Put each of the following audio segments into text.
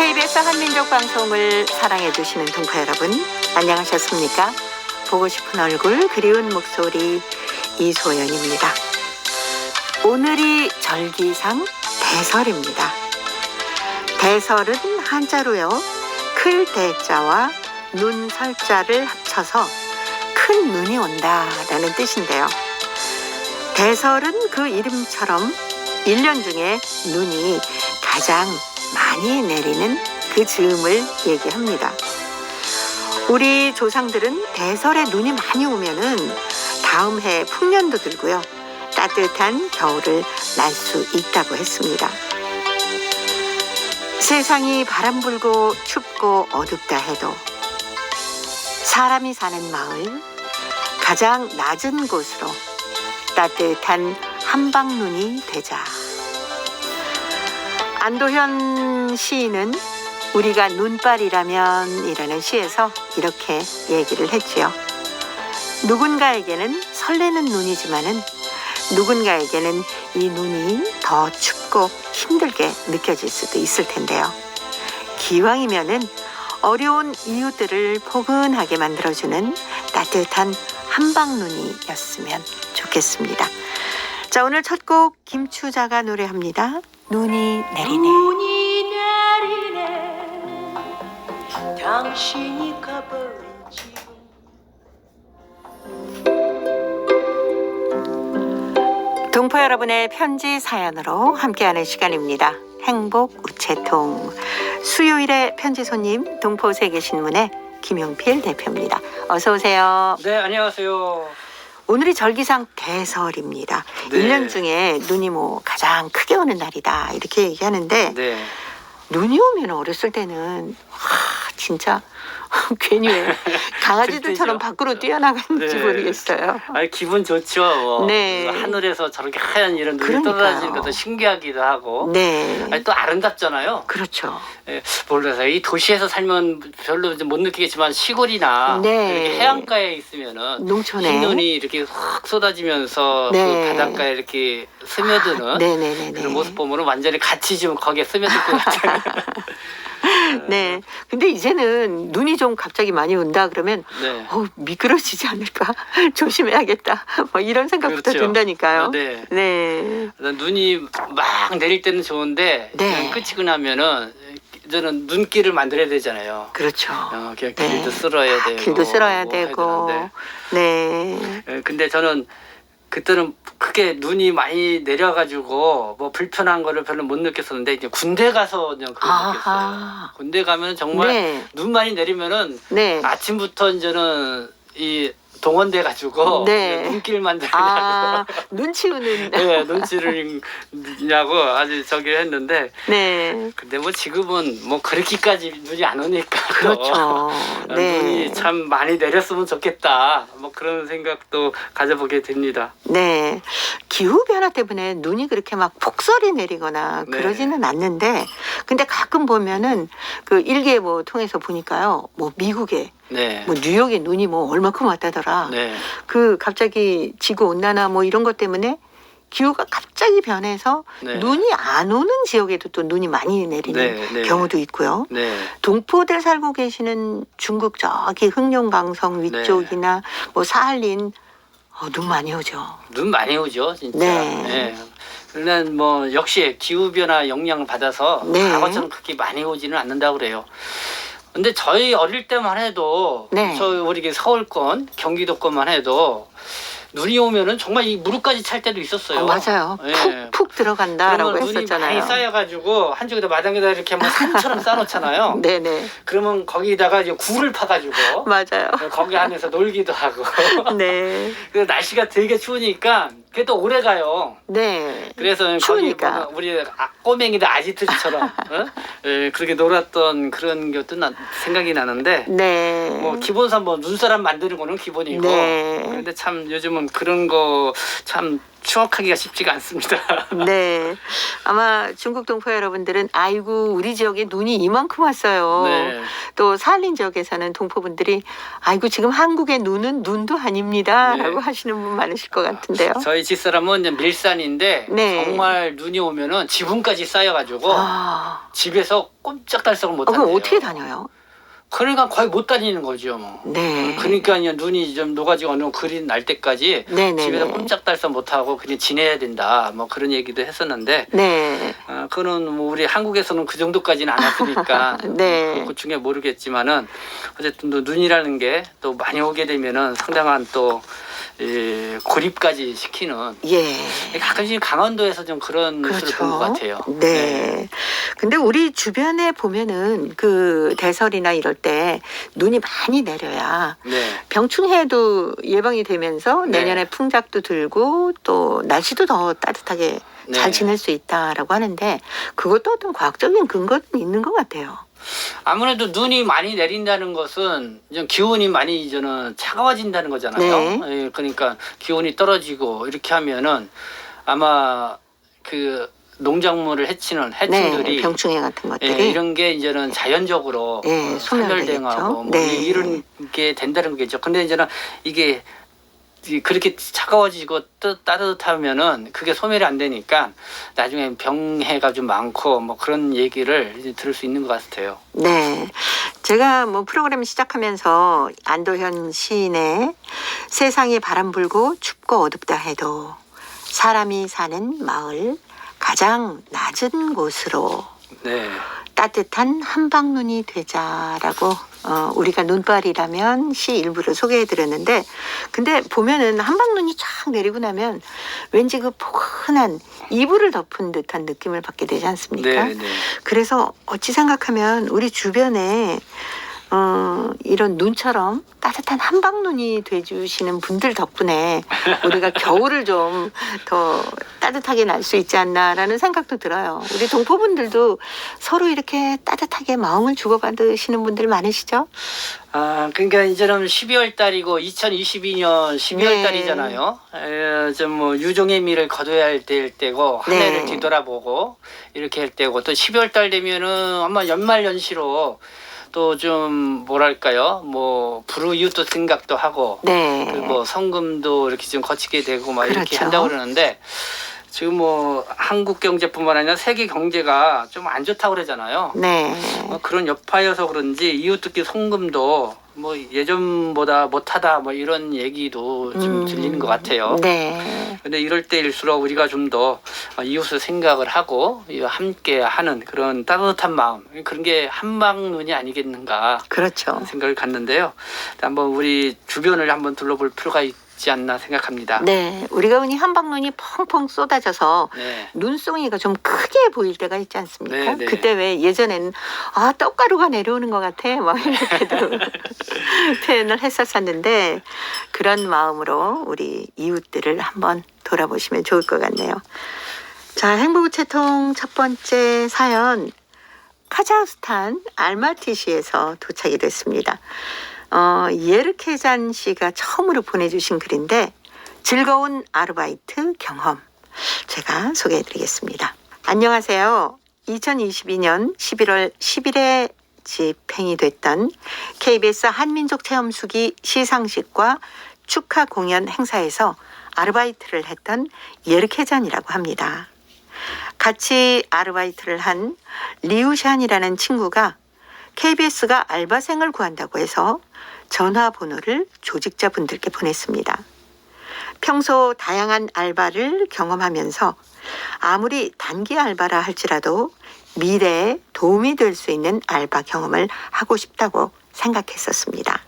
KBS 한민족 방송을 사랑해 주시는 동포 여러분, 안녕하셨습니까? 보고 싶은 얼굴, 그리운 목소리 이소연입니다. 오늘이 절기상 대설입니다. 대설은 한자로요, 클 대자와 눈 설자를 합쳐서 큰 눈이 온다라는 뜻인데요. 대설은 그 이름처럼 1년 중에 눈이 가장 많이 내리는 그 즈음을 얘기합니다. 우리 조상들은 대설에 눈이 많이 오면은 다음 해 풍년도 들고요, 따뜻한 겨울을 날 수 있다고 했습니다. 세상이 바람 불고 춥고 어둡다 해도 사람이 사는 마을, 가장 낮은 곳으로 따뜻한 한방눈이 되자. 안도현 시인은 우리가 눈발이라면 이라는 시에서 이렇게 얘기를 했지요. 누군가에게는 설레는 눈이지만은 누군가에게는 이 눈이 더 춥고 힘들게 느껴질 수도 있을 텐데요. 기왕이면은 어려운 이웃들을 포근하게 만들어주는 따뜻한 한방눈이었으면 좋겠습니다. 자, 오늘 첫 곡 김추자가 노래합니다. 눈이 내리네. 눈이 내리네 당신이 가버린 지금. 동포 여러분의 편지 사연으로 함께하는 시간입니다. 행복 우체통. 수요일의 편지 손님, 동포 세계신문의 김용필 대표입니다. 어서 오세요. 네, 안녕하세요. 오늘이 절기상 대설입니다. 네. 1년 중에 눈이 가장 크게 오는 날이다 이렇게 얘기하는데, 네. 눈이 오면 어렸을 때는 진짜 괜히 왜 강아지들처럼 들뜨죠. 밖으로 뛰어나가는지 네. 모르겠어요. 아니, 기분 좋죠. 네. 하늘에서 저렇게 하얀 이런 눈이 그러니까요. 떨어지는 것도 신기하기도 하고. 네. 아니, 또 아름답잖아요. 그렇죠. 예, 몰라서 이 도시에서 살면 별로 못 느끼겠지만 시골이나 네. 이렇게 해안가에 있으면은 농촌에. 흰 눈이 이렇게 확 쏟아지면서 네. 그 바닷가에 이렇게 스며드는 네네네네. 그런 모습 보면 완전히 같이 지금 거기에 스며들 것 같아요. 네. 근데 이제는 눈이 좀 갑자기 많이 온다 그러면 네. 미끄러지지 않을까? 조심해야겠다. 이런 생각부터 그렇죠. 든다니까요. 네. 네. 눈이 막 내릴 때는 좋은데 네. 그냥 끝이고 나면 저는 눈길을 만들어야 되잖아요. 그렇죠. 그냥 네. 길도 쓸어야 되고 길도 쓸어야 뭐 되고. 해야 네. 되는데. 근데 저는 그때는 크게 눈이 많이 내려가지고 뭐 불편한 거를 별로 못 느꼈었는데 이제 군대 가서 그냥 그걸 아하. 느꼈어요. 군대 가면 정말 네. 눈 많이 내리면은 네. 아침부터 이제는 이 동원돼 가지고 네. 눈길 만들려고 눈 치우는. 네, 눈치를 냐고 아주 저기 했는데 네. 근데 뭐 지금은 뭐 그렇게까지 눈이 안 오니까 또 그렇죠. 네. 눈이 참 많이 내렸으면 좋겠다 뭐 그런 생각도 가져보게 됩니다. 네. 기후 변화 때문에 눈이 그렇게 막 폭설이 내리거나 네. 그러지는 않는데, 근데 가끔 보면은 그 일기예보 통해서 보니까요, 미국에 네. 뉴욕에 눈이 얼마큼 왔다더라. 네. 그 갑자기 지구 온난화 이런 것 때문에 기후가 갑자기 변해서 네. 눈이 안 오는 지역에도 또 눈이 많이 내리는 네, 네. 경우도 있고요. 네. 동포들 살고 계시는 중국 저기 흑룡강성 위쪽이나 사할린 눈 많이 오죠. 눈 많이 오죠, 진짜. 네. 그러나 뭐 역시 기후 변화 영향을 받아서 네. 과거처럼 그렇게 많이 오지는 않는다고 그래요. 근데 저희 어릴 때만 해도 네. 우리 서울권, 경기도권만 해도 눈이 오면은 정말 이 무릎까지 찰 때도 있었어요. 맞아요. 예. 푹푹 들어간다라고 그러면 눈이 했었잖아요. 많이 쌓여가지고 한쪽에다 마당에다 이렇게 뭐 산처럼 쌓아놓잖아요. 네네. 그러면 거기다가 이제 굴을 파가지고 맞아요. 거기 안에서 놀기도 하고. 네. 그 날씨가 되게 추우니까 그게 또 오래 가요. 네. 그래서 추우니까. 거기 우리 꼬맹이들 아지트처럼 예, 그렇게 놀았던 그런 것도 생각이 나는데 네. 뭐 기본상 눈사람 만드는 거는 기본이고 네. 그런데 참 요즘은 그런 거 참 추억하기가 쉽지가 않습니다. 네. 아마 중국 동포 여러분들은 아이고 우리 지역에 눈이 이만큼 왔어요. 네. 또 사할린 지역에서는 동포분들이 아이고 지금 한국의 눈은 눈도 아닙니다라고 네. 하시는 분 많으실 것 같은데요. 저희 집사람은 이제 밀산인데 네. 정말 눈이 오면은 지붕까지 쌓여가지고 아, 집에서 꼼짝달싹을 못 그럼 한대요. 어떻게 다녀요? 그러니까 거의 못 다니는 거죠. 뭐. 네. 그러니까 눈이 좀 녹아지고 어느 그림 날 때까지 네네네. 집에서 꼼짝달싹 못 하고 그냥 지내야 된다. 뭐 그런 얘기도 했었는데 네. 그거는 뭐 우리 한국에서는 그 정도까지는 안 왔으니까 네. 그 중에 모르겠지만은 어쨌든 또 눈이라는 게 또 많이 오게 되면은 상당한 또 고립까지 시키는 예. 가끔씩 강원도에서 좀 그런 뉴스를 본 것 같아요. 네. 근데 우리 주변에 보면은 그 대설이나 이럴 때 눈이 많이 내려야 네. 병충해도 예방이 되면서 네. 내년에 풍작도 들고 또 날씨도 더 따뜻하게 네. 잘 지낼 수 있다라고 하는데 그것도 어떤 과학적인 근거는 있는 것 같아요. 아무래도 눈이 많이 내린다는 것은 좀 기온이 많이 저는 차가워진다는 거잖아요. 네. 예, 그러니까 기온이 떨어지고 이렇게 하면은 아마 그 농작물을 해치는 해충들이 네, 병충해 같은 것들이 예, 이런 게 이제는 자연적으로 네, 소멸되겠죠. 소멸당하고 뭐 네. 이런 게 된다는 거겠죠. 근데 이제는 이게 그렇게 차가워지고 따뜻하면은 그게 소멸이 안 되니까 나중에 병해가 좀 많고 뭐 그런 얘기를 이제 들을 수 있는 것 같아요. 네. 제가 뭐 프로그램 시작하면서 안도현 시인의 세상이 바람 불고 춥고 어둡다 해도 사람이 사는 마을 가장 낮은 곳으로 네. 따뜻한 한방눈이 되자라고 우리가 눈발이라면 시 일부를 소개해드렸는데 근데 보면은 한방눈이 쫙 내리고 나면 왠지 그 포근한 이불을 덮은 듯한 느낌을 받게 되지 않습니까? 네, 네. 그래서 어찌 생각하면 우리 주변에 이런 눈처럼 따뜻한 한방눈이 돼주시는 분들 덕분에 우리가 겨울을 좀 더 따뜻하게 날 수 있지 않나라는 생각도 들어요. 우리 동포분들도 서로 이렇게 따뜻하게 마음을 주고받으시는 분들 많으시죠? 그러니까 이제는 12월 달이고 2022년 12월 네. 달이잖아요. 좀 뭐 유종의 미를 거둬야 할 때고 한 네. 해를 뒤돌아보고 이렇게 할 때고 또 12월 달 되면은 아마 연말 연시로 또 좀 뭐랄까요, 뭐 불우이웃도 생각도 하고 네. 그 뭐 성금도 이렇게 좀 거치게 되고 막 이렇게 그렇죠. 한다고 그러는데 지금 뭐 한국 경제뿐만 아니라 세계 경제가 좀 안 좋다고 그러잖아요. 네. 그런 여파여서 그런지 이웃듣기 송금도 뭐 예전보다 못하다 뭐 이런 얘기도 좀 들리는 것 같아요. 네. 근데 이럴 때일수록 우리가 좀 더 이웃을 생각을 하고 함께 하는 그런 따뜻한 마음, 그런 게 한방눈이 아니겠는가 그렇죠. 생각을 갖는데요. 한번 우리 주변을 한번 둘러볼 필요가 있지 않나 생각합니다. 네. 우리가 흔히 한방눈이 펑펑 쏟아져서 네. 눈송이가 좀 크게 보일 때가 있지 않습니까? 네, 네. 그때 왜 예전에는 떡가루가 내려오는 것 같아 막 이렇게도 표현을 했었었는데 그런 마음으로 우리 이웃들을 한번 돌아보시면 좋을 것 같네요. 자, 행복우체통 첫 번째 사연 카자흐스탄 알마티시에서 도착이 됐습니다. 예르케잔 씨가 처음으로 보내주신 글인데 즐거운 아르바이트 경험 제가 소개해드리겠습니다. 안녕하세요. 2022년 11월 10일에 집행이 됐던 KBS 한민족 체험수기 시상식과 축하 공연 행사에서 아르바이트를 했던 예르케잔이라고 합니다. 같이 아르바이트를 한 리우샨이라는 친구가 KBS가 알바생을 구한다고 해서 전화번호를 조직자분들께 보냈습니다. 평소 다양한 알바를 경험하면서 아무리 단기 알바라 할지라도 미래에 도움이 될 수 있는 알바 경험을 하고 싶다고 생각했었습니다.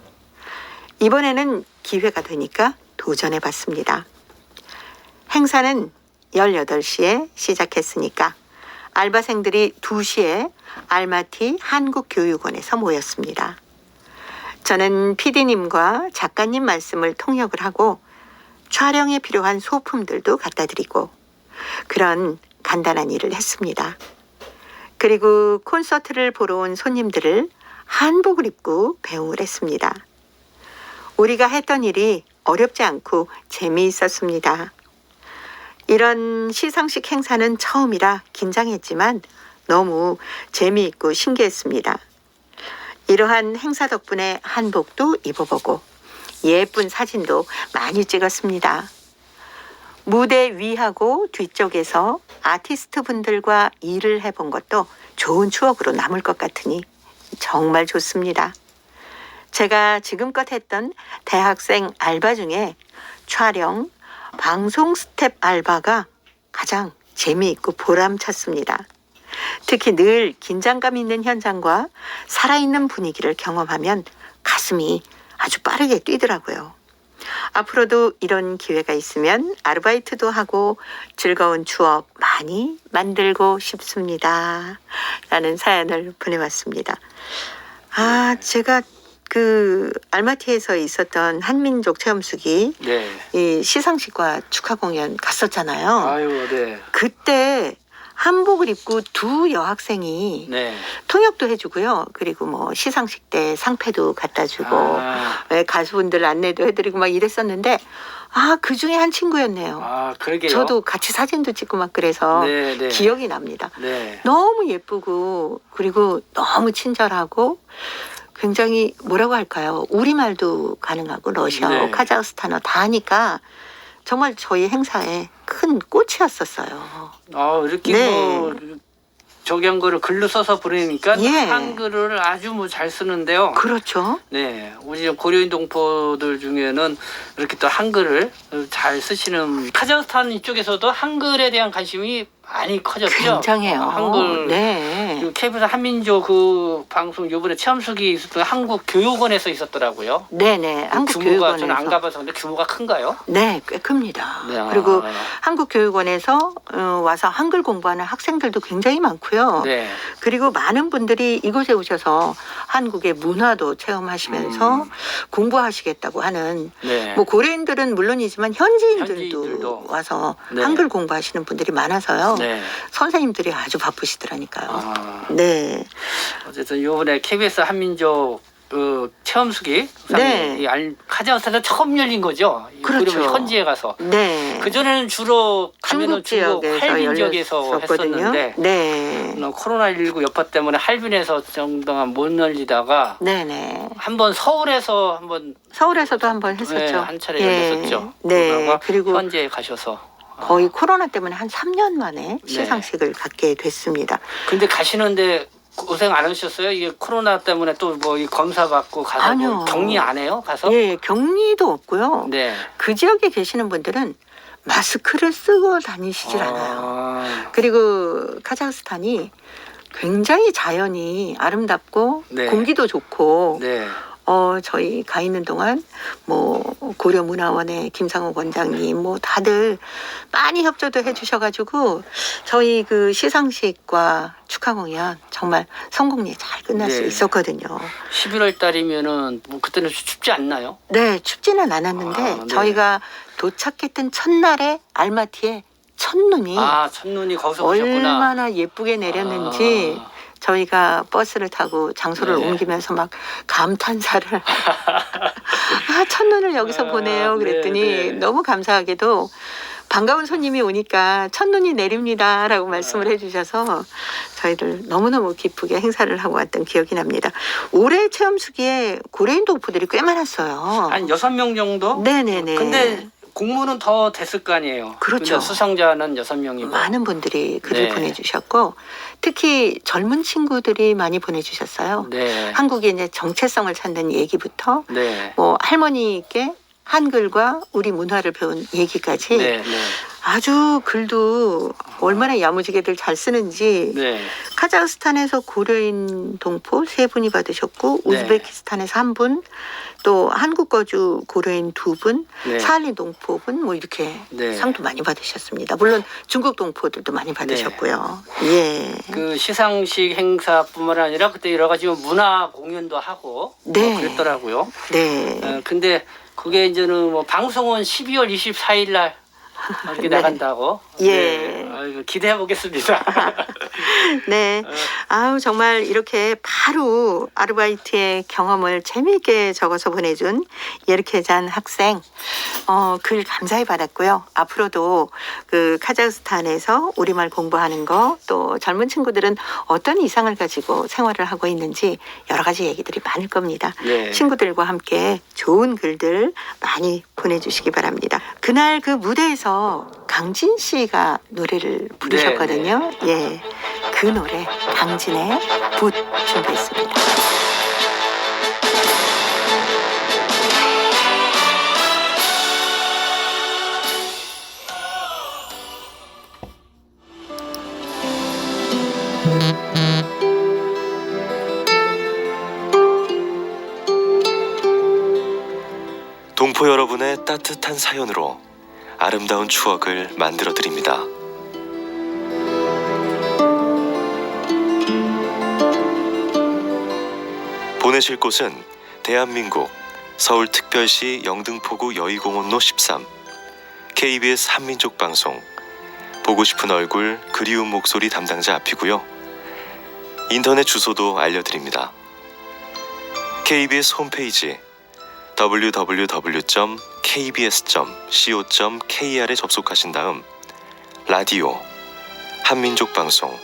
이번에는 기회가 되니까 도전해 봤습니다. 행사는 18시에 시작했으니까 알바생들이 2시에 알마티 한국교육원에서 모였습니다. 저는 PD님과 작가님 말씀을 통역을 하고 촬영에 필요한 소품들도 갖다 드리고 그런 간단한 일을 했습니다. 그리고 콘서트를 보러 온 손님들을 한복을 입고 배웅을 했습니다. 우리가 했던 일이 어렵지 않고 재미있었습니다. 이런 시상식 행사는 처음이라 긴장했지만 너무 재미있고 신기했습니다. 이러한 행사 덕분에 한복도 입어보고 예쁜 사진도 많이 찍었습니다. 무대 위하고 뒤쪽에서 아티스트 분들과 일을 해본 것도 좋은 추억으로 남을 것 같으니 정말 좋습니다. 제가 지금껏 했던 대학생 알바 중에 촬영, 방송 스텝 알바가 가장 재미있고 보람찼습니다. 특히 늘 긴장감 있는 현장과 살아있는 분위기를 경험하면 가슴이 아주 빠르게 뛰더라고요. 앞으로도 이런 기회가 있으면 아르바이트도 하고 즐거운 추억 많이 만들고 싶습니다. 라는 사연을 보내왔습니다. 제가 그 알마티에서 있었던 한민족 체험수기 네. 이 시상식과 축하 공연 갔었잖아요. 아유, 네. 그때 한복을 입고 두 여학생이 네. 통역도 해주고요. 그리고 뭐 시상식 때 상패도 갖다 주고 가수분들 안내도 해드리고 막 이랬었는데 그 중에 한 친구였네요. 그러게요. 저도 같이 사진도 찍고 막 그래서 네, 네. 기억이 납니다. 네. 너무 예쁘고 그리고 너무 친절하고 굉장히 뭐라고 할까요? 우리말도 가능하고 러시아어, 네. 카자흐스탄어 다 하니까 정말 저희 행사에 큰 꽃이었었어요. 이렇게 네. 뭐 저기 한 거를 글로 써서 부르니까 예. 한글을 아주 뭐 잘 쓰는데요. 그렇죠. 네, 우리 고려인 동포들 중에는 이렇게 또 한글을 잘 쓰시는 카자흐스탄 이쪽에서도 한글에 대한 관심이 많이 커졌죠. 굉장해요. 한글. 네. 그리고 KBS 한민족 그 방송 요번에 체험수기 있었던 한국 교육원에서 있었더라고요. 네네. 한국 규모가 교육원에서. 저는 안 가봐서 근데 규모가 큰가요? 네, 꽤 큽니다. 네. 그리고 한국교육원에서 와서 한글 공부하는 학생들도 굉장히 많고요. 네. 그리고 많은 분들이 이곳에 오셔서 한국의 문화도 체험하시면서 공부하시겠다고 하는 네. 뭐 고려인들은 물론이지만 현지인들도 현지인들도. 와서 네. 한글 공부하시는 분들이 많아서요. 네. 선생님들이 아주 바쁘시더라니까요. 아, 네. 어쨌든 요번에 KBS 한민족 그 체험수기 네. 카자흐스탄에 처음 열린 거죠. 그렇죠. 그러면 현지에 가서. 네. 그전에는 주로 가면은 중국 할빈 지역에서 열렸었거든요. 했었는데 네. 코로나19 여파 때문에 할빈에서 정동안 못 열리다가 네네. 한번 서울에서 한번 서울에서도 한번 했었죠. 한 차례 예. 열렸었죠. 네. 그러다가 그리고 현지에 가셔서 거의 코로나 때문에 한 3년 만에 시상식을 갖게 됐습니다. 근데 가시는데 고생 안 하셨어요? 이게 코로나 때문에 또 뭐 검사 받고 가서 아니요. 뭐 격리 안 해요? 가서? 예, 격리도 없고요. 네. 그 지역에 계시는 분들은 마스크를 쓰고 다니시질 않아요. 그리고 카자흐스탄이 굉장히 자연이 아름답고 네. 공기도 좋고 네. 저희 가 있는 동안 뭐 고려문화원의 김상욱 원장님 뭐 다들 많이 협조도 해주셔가지고 저희 그 시상식과 축하 공연 정말 성공리에 잘 끝날 수 네. 있었거든요. 11월 달이면은 뭐 그때는 춥지 않나요? 네, 춥지는 않았는데 네. 저희가 도착했던 첫날에 알마티에 첫눈이 첫눈이 거기서 오셨구나. 얼마나 예쁘게 내렸는지 저희가 버스를 타고 장소를 네. 옮기면서 막 감탄사를 첫눈을 여기서 보네요. 그랬더니 네. 너무 감사하게도 반가운 손님이 오니까 첫눈이 내립니다라고 말씀을 해주셔서 저희들 너무너무 기쁘게 행사를 하고 왔던 기억이 납니다. 올해 체험수기에 고려인 동포들이 꽤 많았어요. 한 6명 정도? 네네네. 근데 공무는 더 됐을 거 아니에요. 그렇죠. 근데 수상자는 6명이고. 많은 분들이 글을 네. 보내주셨고 특히 젊은 친구들이 많이 보내주셨어요. 네. 한국의 이제 정체성을 찾는 얘기부터 네. 뭐 할머니께 한글과 우리 문화를 배운 얘기까지 네. 네. 아주 글도 얼마나 야무지게들 잘 쓰는지 네. 카자흐스탄에서 고려인 동포 3분이 받으셨고 네. 우즈베키스탄에서 1분 또 한국 거주 고려인 2분 네. 사할린 동포분 뭐 이렇게 네. 상도 많이 받으셨습니다. 물론 중국 동포들도 많이 받으셨고요. 예. 그 시상식 행사뿐만 아니라 그때 여러 가지 문화 공연도 하고 네. 뭐 그랬더라고요. 네. 근데 그게 이제는 뭐 방송은 12월 24일 날 이렇게 네. 나간다고. 예. 네. 아이고, 기대해 보겠습니다. 네. 아우, 정말 이렇게 바로 아르바이트의 경험을 재미있게 적어서 보내준 예르케잔 학생, 글 감사히 받았고요. 앞으로도 그 카자흐스탄에서 우리말 공부하는 거, 또 젊은 친구들은 어떤 이상을 가지고 생활을 하고 있는지 여러 가지 얘기들이 많을 겁니다. 네. 친구들과 함께 좋은 글들 많이 보내주시기 바랍니다. 그날 그 무대에서 강진 씨가 노래를 부르셨거든요. 예, 그 노래 강진의 붓 준비했습니다. 동포 여러분의 따뜻한 사연으로 아름다운 추억을 만들어 드립니다. 보내실 곳은 대한민국 서울특별시 영등포구 여의공원로 13 KBS 한민족 방송 보고 싶은 얼굴 그리운 목소리 담당자 앞이고요. 인터넷 주소도 알려드립니다. KBS 홈페이지 www.kbs.co.kr에 접속하신 다음 라디오, 한민족 방송,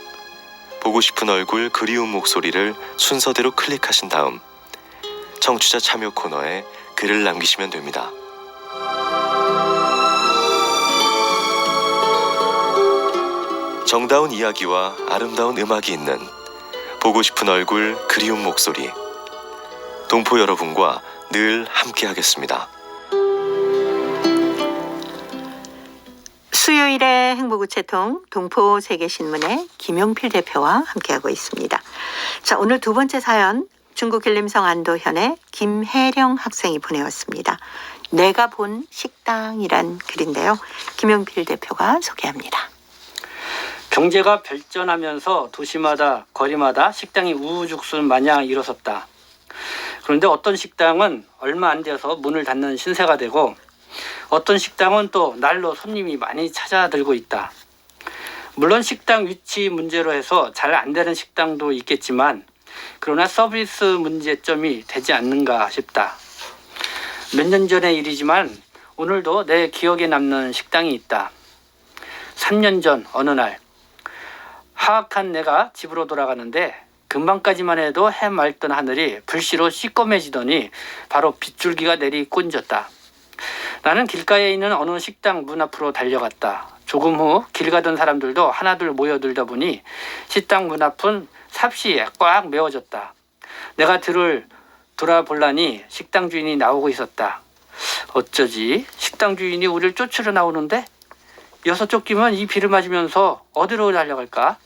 보고 싶은 얼굴 그리운 목소리를 순서대로 클릭하신 다음 청취자 참여 코너에 글을 남기시면 됩니다. 정다운 이야기와 아름다운 음악이 있는 보고 싶은 얼굴 그리운 목소리, 동포 여러분과 늘 함께하겠습니다. 수요일의 행복우체통 동포세계신문의 김용필 대표와 함께하고 있습니다. 자, 오늘 두 번째 사연 중국 길림성 안도현의 김혜령 학생이 보내왔습니다. 내가 본 식당이란 글인데요. 김용필 대표가 소개합니다. 경제가 발전하면서 도시마다 거리마다 식당이 우후죽순 마냥 일어섰다. 그런데 어떤 식당은 얼마 안 돼서 문을 닫는 신세가 되고 어떤 식당은 또 날로 손님이 많이 찾아들고 있다. 물론 식당 위치 문제로 해서 잘 안 되는 식당도 있겠지만 그러나 서비스 문제점이 되지 않는가 싶다. 몇 년 전의 일이지만 오늘도 내 기억에 남는 식당이 있다. 3년 전 어느 날 하악한 내가 집으로 돌아가는데 금방까지만 해도 해맑던 하늘이 불시로 시꺼매지더니 바로 빗줄기가 내리꼰졌다. 나는 길가에 있는 어느 식당 문 앞으로 달려갔다. 조금 후 길 가던 사람들도 하나둘 모여들다 보니 식당 문 앞은 삽시에 꽉 메워졌다. 내가 뒤를 돌아보려니 식당 주인이 나오고 있었다. 어쩌지? 식당 주인이 우리를 쫓으러 나오는데? 여섯 쫓기면 이 비를 맞으면서 어디로 달려갈까?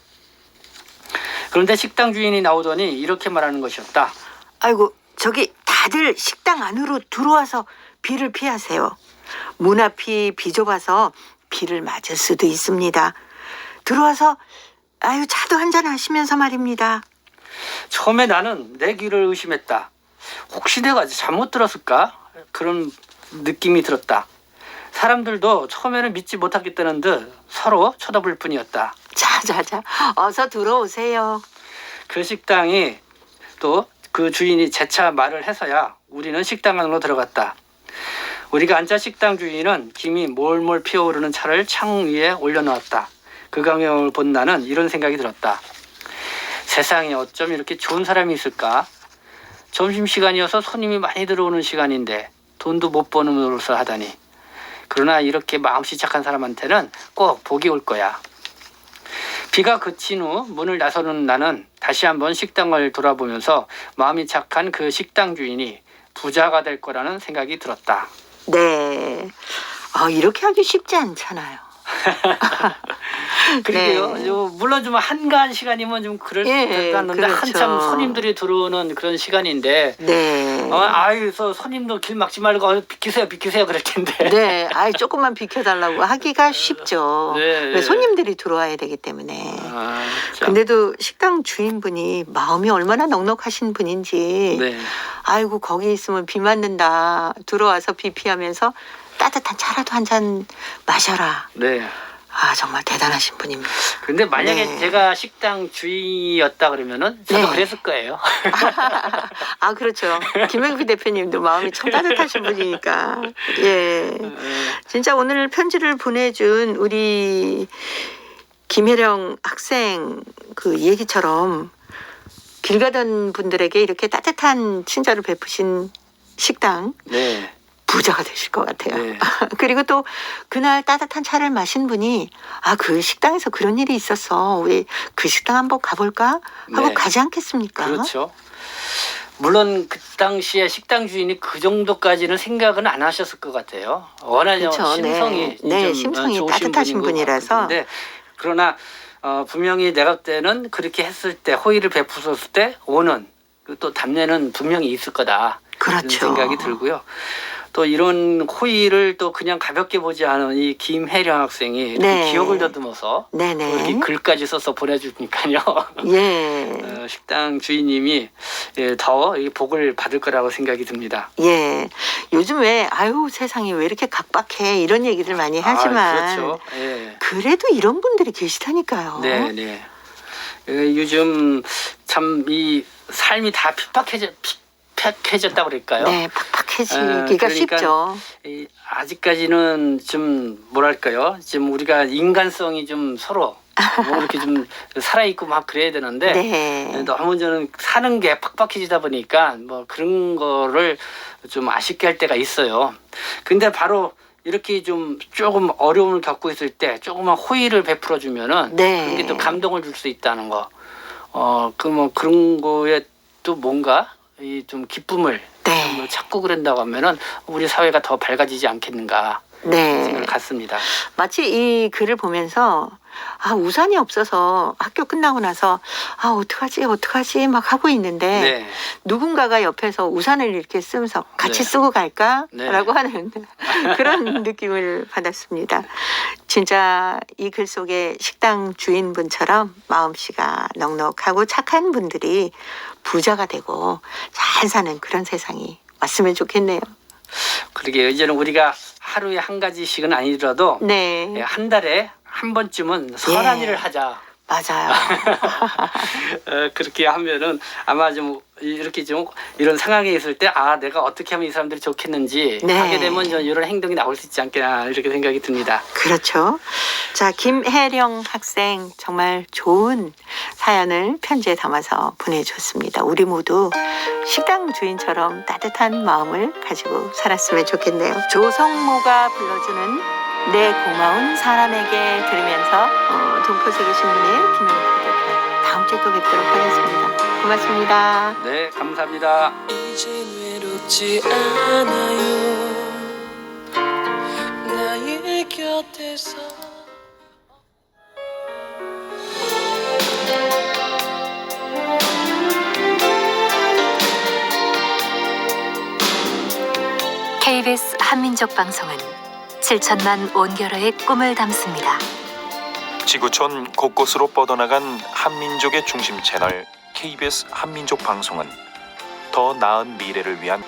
그런데 식당 주인이 나오더니 이렇게 말하는 것이었다. 아이고, 저기 다들 식당 안으로 들어와서 비를 피하세요. 문 앞이 비좁아서 비를 맞을 수도 있습니다. 들어와서 차도 한잔 하시면서 말입니다. 처음에 나는 내 귀를 의심했다. 혹시 내가 잘못 들었을까? 그런 느낌이 들었다. 사람들도 처음에는 믿지 못하겠다는 듯 서로 쳐다볼 뿐이었다. 자자자, 어서 들어오세요. 그 식당이 또 그 주인이 재차 말을 해서야 우리는 식당 안으로 들어갔다. 우리가 앉아 식당 주인은 김이 몰몰 피어오르는 차를 창 위에 올려놓았다. 그 광경을 본 나는 이런 생각이 들었다. 세상에 어쩜 이렇게 좋은 사람이 있을까? 점심시간이어서 손님이 많이 들어오는 시간인데 돈도 못 버는 노릇을 하다니. 그러나 이렇게 마음씨 착한 사람한테는 꼭 복이 올 거야. 비가 그친 후 문을 나서는 나는 다시 한번 식당을 돌아보면서 마음이 착한 그 식당 주인이 부자가 될 거라는 생각이 들었다. 네. 이렇게 하기 쉽지 않잖아요. 그러게요. 네. 물론 좀 한가한 시간이면 좀 그럴 수 예, 있는데 그렇죠. 한참 손님들이 들어오는 그런 시간인데 네. 그래서 손님도 길 막지 말고 비키세요 그럴 텐데. 네. 조금만 비켜달라고 하기가 쉽죠. 네. 왜 손님들이 들어와야 되기 때문에. 참. 근데도 식당 주인분이 마음이 얼마나 넉넉하신 분인지. 네. 아이고, 거기 있으면 비 맞는다. 들어와서 비 피하면서 따뜻한 차라도 한 잔 마셔라. 네. 아, 정말 대단하신 분입니다. 근데 만약에 네. 제가 식당 주인이었다 그러면은 저도 네. 그랬을 거예요. 아, 그렇죠. 김영규 대표님도 마음이 참 따뜻하신 분이니까. 예. 진짜 오늘 편지를 보내준 우리 김혜령 학생 그 얘기처럼 길 가던 분들에게 이렇게 따뜻한 친절을 베푸신 식당 네. 부자가 되실 것 같아요. 네. 그리고 또 그날 따뜻한 차를 마신 분이 아, 그 식당에서 그런 일이 있었어. 우리 그 식당 한번 가볼까? 하고 네. 가지 않겠습니까? 그렇죠. 물론 그 당시에 식당 주인이 그 정도까지는 생각은 안 하셨을 것 같아요. 워낙 그렇죠. 심성이 네, 좀 심성이 좋으신 따뜻하신 분인 것 분이라서. 같은데 그러나 분명히 내가 볼 때는 그렇게 했을 때 호의를 베풀었을 때 오는 또 답례는 분명히 있을 거다. 그렇죠. 이런 생각이 들고요. 또 이런 호의를 또 그냥 가볍게 보지 않은 이 김혜령 학생이 이렇게 네. 기억을 더듬어서 또 이렇게 네네. 글까지 써서 보내주니까요. 예. 식당 주인님이 더 이 복을 받을 거라고 생각이 듭니다. 예. 요즘 왜 아유 세상이 왜 이렇게 각박해 이런 얘기들 많이 하지만 그렇죠. 예. 그래도 이런 분들이 계시다니까요. 네, 네. 요즘 참 이 삶이 다 핍박해졌다고 그럴까요? 네, 팍팍해지기가 그러니까 쉽죠. 아직까지는 좀 뭐랄까요? 지금 우리가 인간성이 좀 서로 뭐 이렇게 좀 살아있고 막 그래야 되는데 네. 너무 저는 사는 게 팍팍해지다 보니까 뭐 그런 거를 좀 아쉽게 할 때가 있어요. 근데 바로 이렇게 좀 조금 어려움을 겪고 있을 때 조금만 호의를 베풀어 주면은 네. 그런 게 또 감동을 줄 수 있다는 거. 그 뭐 그런 거에 또 뭔가 이 좀 기쁨을 네. 뭐 찾고 그런다고 하면은 우리 사회가 더 밝아지지 않겠는가 생각을 네. 갖습니다. 마치 이 글을 보면서 아, 우산이 없어서 학교 끝나고 나서 아, 어떡하지 막 하고 있는데 네. 누군가가 옆에서 우산을 이렇게 쓰면서 같이 네. 쓰고 갈까? 네. 라고 하는 그런 느낌을 받았습니다. 진짜 이 글 속에 식당 주인분처럼 마음씨가 넉넉하고 착한 분들이 부자가 되고 잘 사는 그런 세상이 왔으면 좋겠네요. 그러게 이제는 우리가 하루에 한 가지씩은 아니더라도 네, 한 달에 한 번쯤은 선한 예. 일을 하자. 맞아요. 그렇게 하면은 아마 좀 이렇게 좀 이런 상황에 있을 때 아 내가 어떻게 하면 이 사람들이 좋겠는지 네. 하게 되면 좀 이런 행동이 나올 수 있지 않겠나 이렇게 생각이 듭니다. 그렇죠. 자, 김혜령 학생 정말 좋은 사연을 편지에 담아서 보내줬습니다. 우리 모두 식당 주인처럼 따뜻한 마음을 가지고 살았으면 좋겠네요. 조성모가 불러주는 내 고마운 사람에게 들으면서 동포세계 신문의 김영표 대표 다음 주에 또 뵙도록 하겠습니다. 고맙습니다. 네, 감사합니다. 이젠 외롭지 않아요 나의 곁에서 KBS 한민족 방송은 7천만 온결어의 꿈을 담습니다. 지구촌 곳곳으로 뻗어나간 한민족의 중심 채널 KBS 한민족 방송은 더 나은 미래를 위한